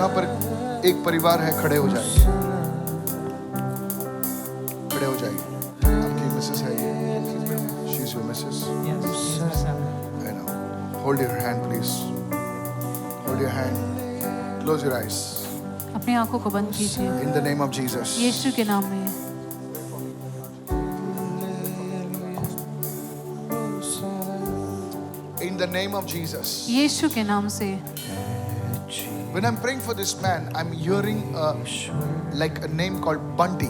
यहाँ पर एक परिवार है, खड़े हो जाइए, खड़े हो जाइए। आपकी मिसेस है ये? She is your Mrs? I know. Hold your hand, please. Hold your hand. Close your eyes. अपनी आंखों को बंद कीजिए In the name of Jesus. यीशु के नाम में। In the name of Jesus. यीशु के नाम से। When I'm praying for this man, I'm hearing like a name called Bunty.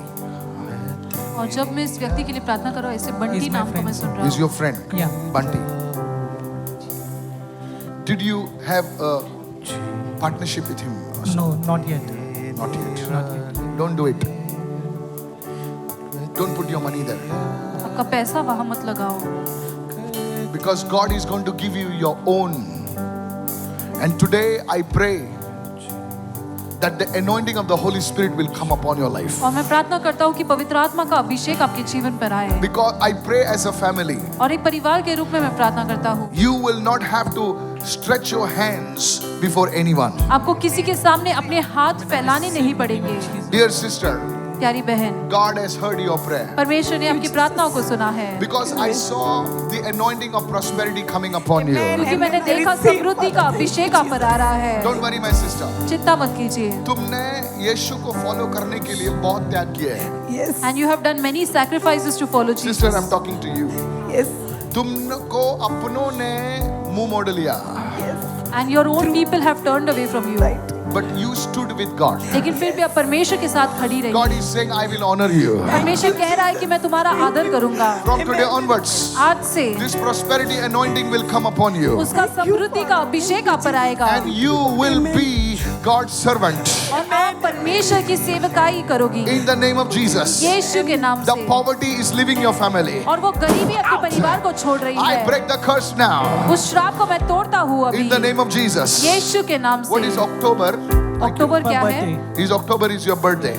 और जब मैं इस व्यक्ति के लिए प्रार्थना कर रहा हूँ, ऐसे बंटी He's my नाम को मैं friend. सुन रहा He's हूँ। your friend. Yeah. Bunty. Did you have a partnership with him? No, not yet. Not yet. Not yet. Don't do it. Don't put your money there. आपका पैसा वहाँ मत लगाओ, Because God is going to give you your own. And today I pray that the anointing of the Holy Spirit will come upon your life. और मैं प्रार्थना करता हूँ कि पवित्र आत्मा का अभिषेक आपके जीवन पर आए। Because I pray as a family, और एक परिवार के रूप में मैं प्रार्थना करता हूँ, you will not have to stretch your hands before anyone. आपको किसी के सामने अपने हाथ फैलाने नहीं पड़ेंगे। Dear sister, प्यारी बहन, God has heard your prayer. परमेश्वर ने आपकी प्रार्थनाओं को सुना है, Because I saw the anointing of prosperity coming upon you. क्योंकि मैंने देखा समृद्धि का अभिषेक आप पर आ रहा है। Don't worry my sister. चिंता मत कीजिए। तुमने यीशु को फॉलो करने के लिए बहुत त्याग किया है. And you have done many sacrifices to follow Sister, Jesus. I'm talking to you. तुमको अपनों ने मुंह मोड़ लिया. And your own people have turned away from you. But you stood with God. लेकिन फिर भी आप परमेश्वर के साथ खड़ी रही। God is saying, I will honor you. परमेश्वर कह रहा है कि मैं तुम्हारा आदर करूंगा। From today onwards, आज से this prosperity anointing will come upon you. उसका समृद्धि का अभिषेक आप पर आएगा। And you will be God's servant. और आप परमेश्वर की सेवकाई करोगी। In the name of Jesus. यीशु के नाम The से। poverty is leaving your family. और वो गरीबी अपने परिवार को छोड़ रही I है। break the curse now. उस श्राप को मैं तोड़ता हूँ अभी। In the name of Jesus. यीशु के नाम What is से। October? अक्टूबर क्या है? October is your birthday.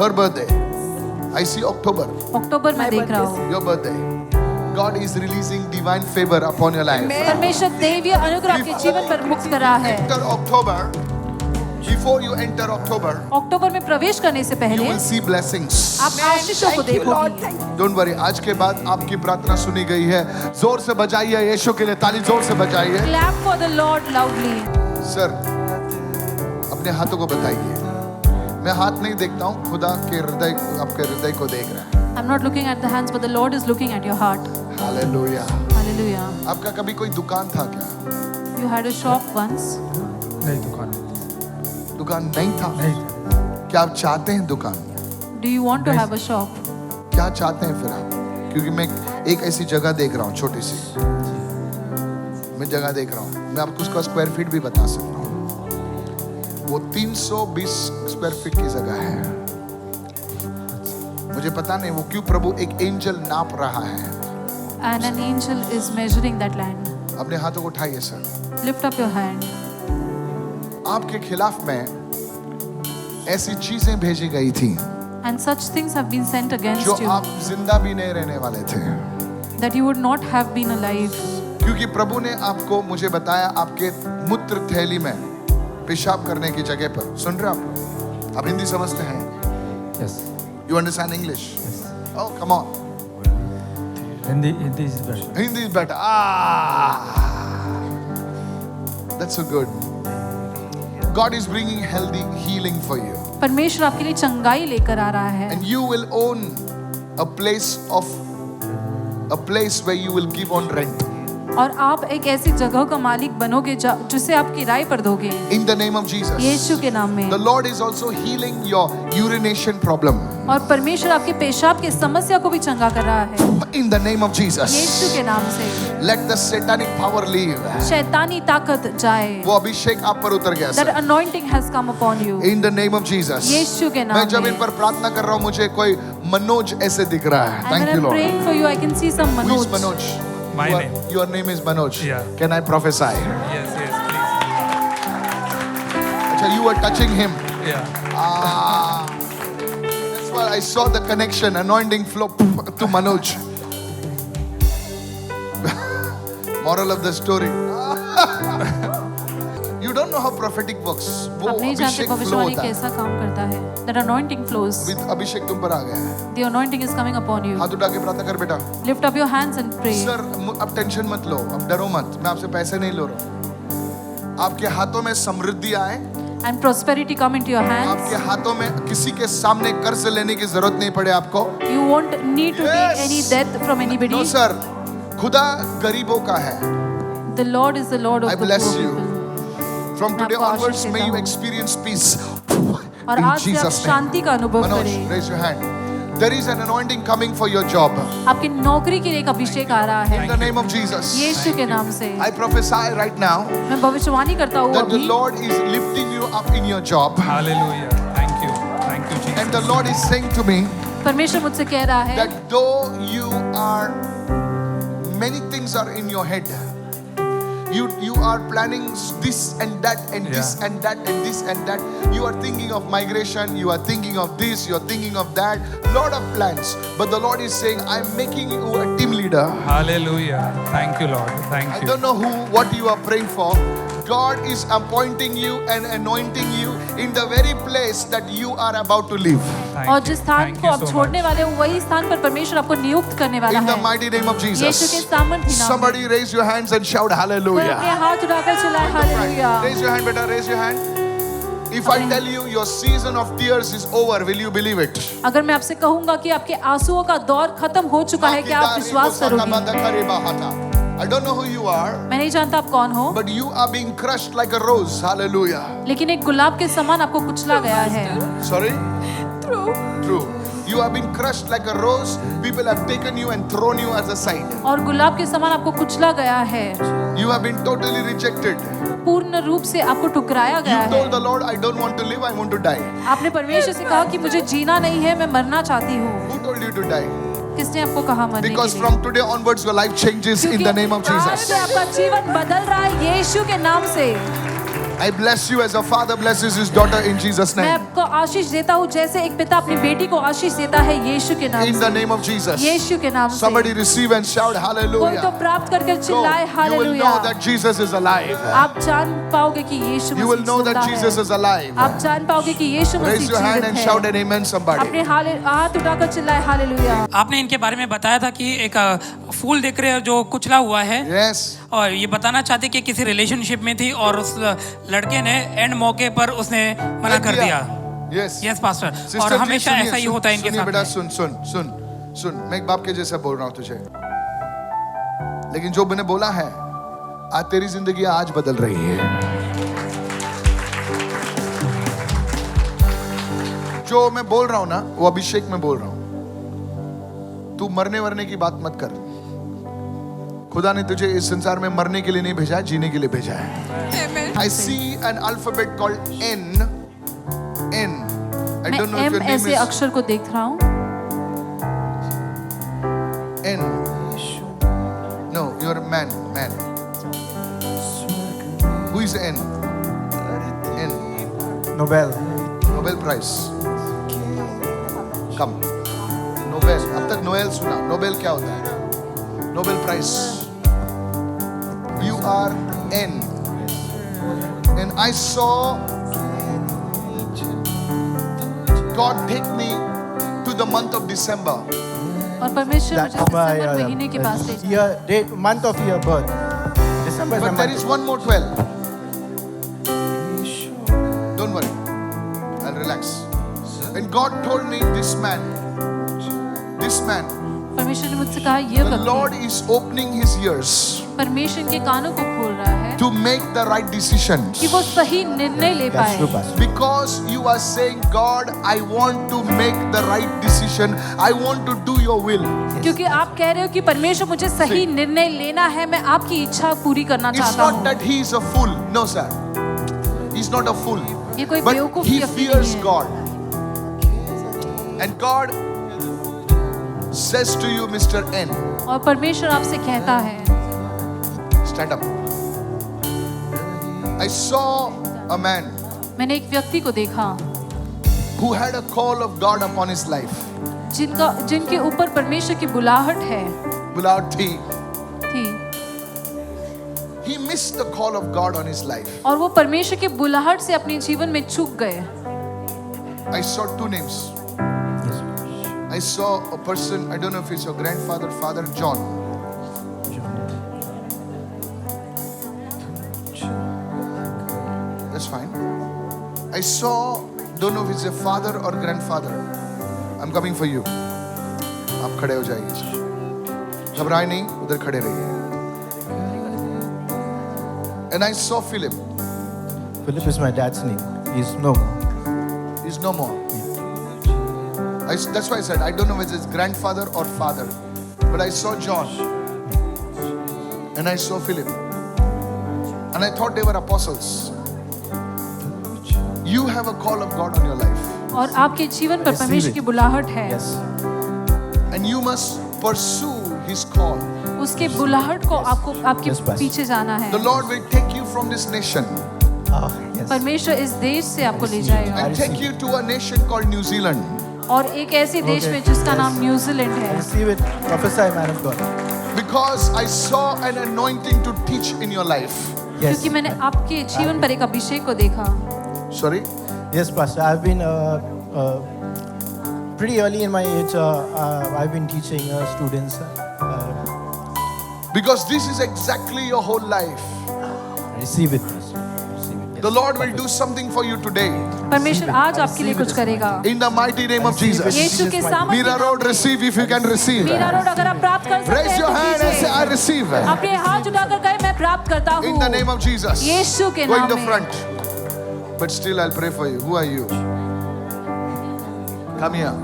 Her birthday. I see October. अक्टूबर में देख रहा हूँ। Your birthday. God is releasing divine favor upon your life. परमेश्वर दैवीय अनुग्रह के जीवन पर मुक्त कर रहा है। Enter October. Before you enter October, अक्टूबर में प्रवेश करने से you पहले will see blessings. आप आशीषों को देखोगी। Don't worry. आज के बाद आपकी प्रार्थना सुनी गई है. जोर से बजाइए यीशु के लिए ताली, जोर से बजाइए. Clap for the Lord loudly. Sir, अपने हाथों को बताइए. मैं हाथ नहीं देखता हूँ, खुदा के हृदय, आपके हृदय को देख रहा है. I'm not looking at the hands, but the Lord is looking at your heart. Hallelujah. Hallelujah. आपका कभी कोई दुकान था क्या? You had a shop once. नहीं दुकान दुकान नहीं था. नहीं क्या आप चाहते हैं दुकान? Do you want to have a shop? क्या चाहते हैं फिर आप? क्योंकि मैं एक ऐसी जगह देख रहा हूँ, छोटी सी. मैं जगह देख रहा हूँ. मैं आपको उसका स्क्वायर फीट भी बता सकता हूँ. वो 320 स्क्वायर फीट की जगह है. मुझे पता नहीं वो क्यों प्रभु एक एंजल नाप रहा है. And an angel is measuring that land. अपने हाथों को उठाइए sir. Lift up your hand. आपके खिलाफ में ऐसी चीजें भेजी गई थी And such things have been sent जो against you आप जिंदा भी नहीं रहने वाले थे. that you would not have been alive. क्योंकि प्रभु ने आपको, मुझे बताया, आपके मूत्र थैली में पेशाब करने की जगह पर. सुन रहे आप हिंदी समझते हैं? Yes. You understand English? Oh, come on. Hindi is better. Hindi is better. That's so good. God is bringing healthy healing for you. परमेश्वर आपके लिए चंगाई लेकर आ रहा है। And you will own a place where you will give on rent. और आप एक ऐसी जगह का मालिक बनोगे जिसे आप किराए पर दोगे। In the name of Jesus. यीशु के नाम में। The Lord is also healing your urination problem. और परमेश्वर आपके पेशाब की समस्या को भी चंगा कर रहा है। In the name of Jesus. यीशु के नाम से। Let the satanic power leave. शैतानी ताकत जाए। वो अभिषेक आप पर उतर गया That sir. anointing has come upon you. In the name of Jesus. यीशु के नाम मैं जब में। इन पर प्रार्थना कर रहा हूँ, मुझे कोई मनोज ऐसे दिख रहा है. And Thank when you I'm Lord. praying for you, I can see some Who is Manoj. Manoj? My Your- name. Your name is Manoj. Yeah. Can I prophesy? Yes, please. Achha, you were touching him. Yeah. That's why I saw the connection, anointing flow to Manoj. Moral of the story. You don't know how prophetic works. वो आप नहीं जानते अभिषेक flow भविष्यवाणी होता है. कैसा काम करता है. That anointing flows. अभी अभिषेक तुम पर आ गया है. The anointing is coming upon you. हाथ उठा के प्रार्थना कर बेटा. Lift up your hands and pray. Sir अब टेंशन मत लो, अब डरो मत, मैं आपसे पैसे नहीं लो रहा हूं. आपके हाथों में समृद्धि आए. And prosperity come into your hands. आपके हाथों में किसी के सामने कर्ज लेने की जरूरत नहीं पड़े आपको. You won't need to Yes. take any debt from anybody. No sir, खुदा गरीबों का है. The Lord is the Lord of I the bless poor you. people. From today आपको आशीष onwards, may देता you हूं. experience peace. और In आज से आप Jesus' name. शांति का अनुभव Manoj, करें. raise your hand. There is an anointing coming for your job. आपकी नौकरी के लिए एक अभिषेक आ रहा In है. the name of Jesus. यीशु के नाम से I prophesy right now मैं भविष्यवाणी करता हूँ that the अभी. Lord is lifting you up in your job. Hallelujah. Thank you. Thank you, Jesus. And the Lord is saying to me परमेश्वर मुझसे कह रहा है that though you are, many things are in your head. You are planning this and that and this Yeah. and that and this and that. You are thinking of migration, you are thinking of this, you are thinking of that. Lot of plans. But the Lord is saying, I'm making you a team leader. Hallelujah. Thank you, Lord. Thank I you. don't know what you are praying for. God is appointing you and anointing you in the very place that you are about to live. Thank और you. जिस स्थान Thank को you आप so छोड़ने much. वाले हो वही स्थान पर परमेश्वर आपको नियुक्त करने वाला In the है. mighty name of यीशु के Jesus. सामर्थ्य नाम में. Somebody raise your hands and shout कोई hallelujah. अपने हाथ उठाकर चिल्लाए hallelujah. Raise your hand, beta. Raise your hand. If I tell you your season of tears is over, will you believe it? अगर मैं आपसे कहूंगा कि आपके आंसुओं का दौर खत्म हो चुका है, क्या आप विश्वास करोगे? I don't know who you are, मैं नहीं जानता आप कौन हो, but you are being crushed like a rose. Hallelujah. लेकिन एक गुलाब के समान आपको कुचला गया है. Sorry? True. You have been crushed like a rose. People have taken you and thrown you as a side. और गुलाब के समान आपको कुचला गया है. You have been totally rejected. पूर्ण रूप से आपको ठुकराया You गया told है. the Lord, I don't want to live, I want to die. आपने परमेश्वर से कहा कि मुझे जीना नहीं है, मैं मरना चाहती हूँ. Who told you to die? किसने आपको कहा मरने के Because लिए? from today onwards your life changes in the name of आज Jesus. से आपका जीवन बदल रहा है यीशु के नाम से. I bless you as a father blesses his daughter in Jesus' मैं name. आपको आशीष देता हूँ जैसे एक पिता अपनी बेटी को आशीष देता है यीशु के नाम In the से. name of Jesus. यीशु के नाम से. Somebody receive and shout कोई तो hallelujah. प्राप्त करके Go. चिल्लाए You will hallelujah. know that Jesus is alive. आप जान पाओगे कि यीशु You will Masih know that जिंदा Jesus है. is alive. आप जान पाओगे कि यीशु Raise मसीह your hand जीवित and है. shout an amen somebody. अपने हाथ उठाकर चिल्लाए हालेलुया. आपने इनके बारे में बताया था कि एक फूल देख रहे हो जो कुचला हुआ है, Yes. और ये बताना चाहते कि किसी रिलेशनशिप में थी और उस लड़के ने एंड मौके पर उसने मना कर दिया. Yes. Yes pastor. Sister, और please हमेशा सुनिए, ऐसा ही होता है इनके सुनिए बेटा, साथ. सुन. मैं एक बाप के जैसा बोल रहा हूँ तुझे. लेकिन जो मैंने बोला है, आज तेरी जिंदगी आज बदल रही है. जो मैं बोल रहा हूँ ना, वो अभिषेक में बोल रहा हूँ. तू मरने की बात मत कर. खुदा ने तुझे इस संसार में मरने के लिए नहीं भेजा है, जीने के लिए भेजा है. I see an alphabet called N. I मैं don't know if am your name ऐसे is अक्षर को देख रहा हूँ. N. No, you're a man. Who is N? N. Nobel. Nobel Prize. Come. Nobel. अब तक नोएल सुना. नोबेल क्या होता है? Nobel Prize. You are N. And I saw God take me to the month of December. और परमेश्वर मुझे That's my दिसंबर महीने के पास ले जाए. year, date, month of your birth. December is But the there month. is one more 12. Don't worry. I'll relax. And God told me this man, परमेश्वर ने मुझसे कहा ये the व्यक्ति Lord is opening his ears परमेश्वर के कानों को खोल रहा है to make the right decisions. कि वो सही निर्णय ले That's true, पाए. Pastor. Because you are saying, God, I want to make the right decision. I want to do your will. क्योंकि आप कह रहे हो कि परमेश्वर मुझे सही निर्णय लेना है, मैं आपकी इच्छा पूरी करना It's चाहता not हूँ. that he is a fool. No, sir. He's not a fool. ये कोई But बेवकूफ he व्यक्ति fears नहीं है. God. And God says to you, Mr. N, और परमेश्वर आपसे कहता है, stand up. I saw a man मैंने एक व्यक्ति को देखा who had a call of God upon his life. जिनके ऊपर परमेश्वर की बुलाहट है बुलाहट थी. थी. he missed the call of God on his life. और वो परमेश्वर के बुलाहट से अपने जीवन में चूक गए। I saw two names. I saw a person, I don't know if it's your grandfather, Father John. That's fine. I saw, don't know if it's a father or grandfather. I'm coming for you. आप खड़े हो जाइए, घबराए नहीं, उधर खड़े रहिए. And I saw Philip. Philip is my dad's name. He's no more. He's no more. That's why I said I don't know whether it's grandfather or father, but I saw John and I saw Philip, and I thought they were apostles. You have a call of God on your life, और आपके जीवन पर परमेश्वर की बुलाहट है। Yes. and you must pursue His call. उसके बुलाहट को आपको आपके Yes, Pastor. पीछे जाना है। The Lord will take you from this nation Yes. परमेश्वर इस देश से आपको ले जाएगा and take you to a nation called New Zealand, और एक ऐसे देश में जिसका नाम न्यूजीलैंड है। Receive it. Prophesy, man of God. because I saw an anointing to teach in your life. Yes. क्योंकि मैंने आपके जीवन पर एक अभिषेक को देखा। Sorry? Yes, Pastor. I've been pretty early in my age. I've been teaching students. Because this is exactly your whole life. Receive it, Pastor. Receive it. Yes. The Lord will do something for you today. परमेश्वर आज आपके लिए कुछ करेगा। In the mighty name of Jesus. यीशु के सामर्थ्य Mira Road, receive if you can receive. Mira road अगर आप प्राप्त कर सकते Raise हैं your तो hand and say, I कीजिए। receive. अपने हाथ उठाकर कहे मैं प्राप्त करता In the हूँ। name of Jesus. यीशु के Go in नाम the में। front. But still I'll pray for you. Who are you? Come here.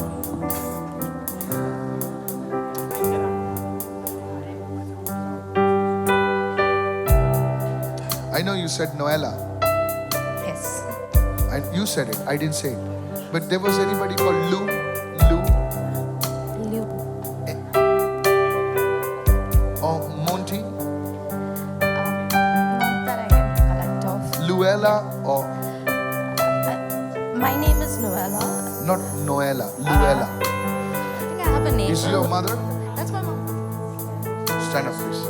I know you said Noella. Yes. And you said it. I didn't say it. But there was anybody called Lou? Lou. Or Monty? Not that I can collect off. Luella or My name is Noella. not Noella? Luella. I think I have a name. Is your mother? That's my mom. Stand up, please.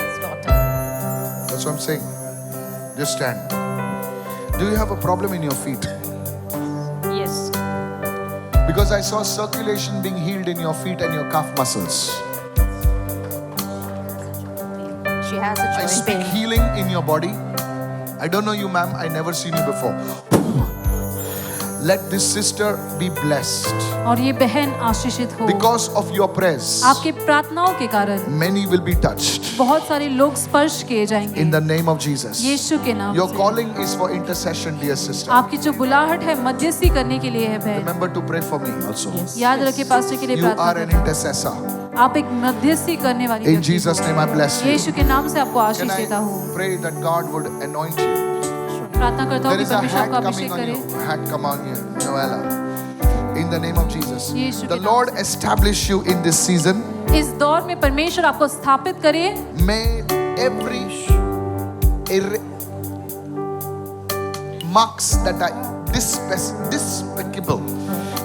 His daughter. That's what I'm saying. Just stand. Do you have a problem in your feet? Yes. Because I saw circulation being healed in your feet and your calf muscles. She has a I joint speak pain. healing in your body. I don't know you, ma'am. I never seen you before. Let this sister be blessed. और ये बहन आशीषित हो। Because of your prayers, आपके प्रार्थनाओं के कारण many will be touched. बहुत सारे लोग स्पर्श किए जाएंगे। In the name of Jesus. यीशु के नाम Your से। calling is for intercession, dear sister. आपकी जो बुलाहट है मध्यस्थी करने के लिए है बहन। Remember to pray for me also. याद रखिए पास्टर के लिए You are प्रार्थना an करें। intercessor. आप एक मध्यस्थी करने वाली In व्यक्ति Jesus' हो। name I bless you. यीशु के नाम से आपको Can आशीष देता हूँ। I pray that God would anoint you? प्रार्थना करता हूँ There कि is a परमेश्वर hat आपको coming अभिषेक on करे। you. Hat come on you, Noella. In the name of Jesus. Yeshu The के नाम Lord establish you in this season. इस दौर में परमेश्वर आपको स्थापित करे। May every marks that are despicable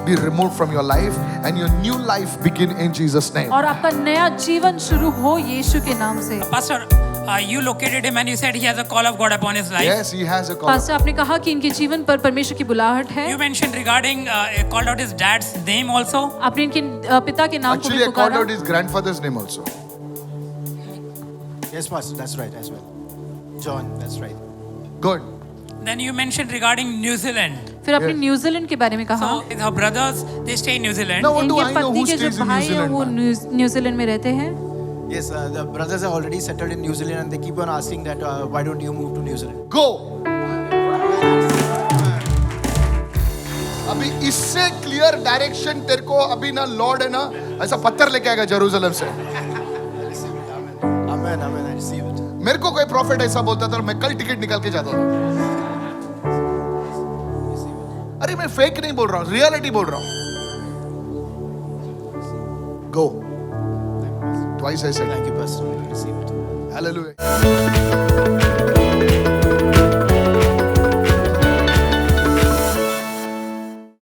be removed from your life and your new life begin in Jesus' name. और आपका नया जीवन शुरू हो यीशु के नाम से। Pastor, you located him and you said he has a call of God upon his life. Yes, he has a call. Pastor आपने कहा कि इनके जीवन पर परमेश्वर की बुलाहट है। You mentioned regarding called out his dad's name also. आपने इनके पिता के नाम को Actually, भी I called पुकारा। out his grandfather's name also. Yes, Pastor. That's right as well. John, that's right. Good. Then you mentioned regarding New Zealand. फिर आपने न्यूजीलैंड के बारे में कहा। So her brothers, they stay in New Zealand. Now, what do इनके I know पत्नी who के जो stays in New भाई हैं Zealand? वो man? न्यूजीलैंड में रहते हैं। Yes, the brothers are already settled in New Zealand and they keep on asking that why don't you move to New Zealand? Go. अभी इससे क्लियर डायरेक्शन तेरे को अभी ना लॉर्ड है ना ऐसा पत्थर लेके आएगा जेरूसलम से। Amen, amen, I receive it. मेरे को कोई प्रॉफिट ऐसा बोलता था मैं कल टिकट निकाल के जाता था। अरे मैं फेक नहीं बोल रहा हूँ, रियलिटी बोल रहा हूँ। Go. Twice I said. Thank you, Pastor. I receive it. Hallelujah.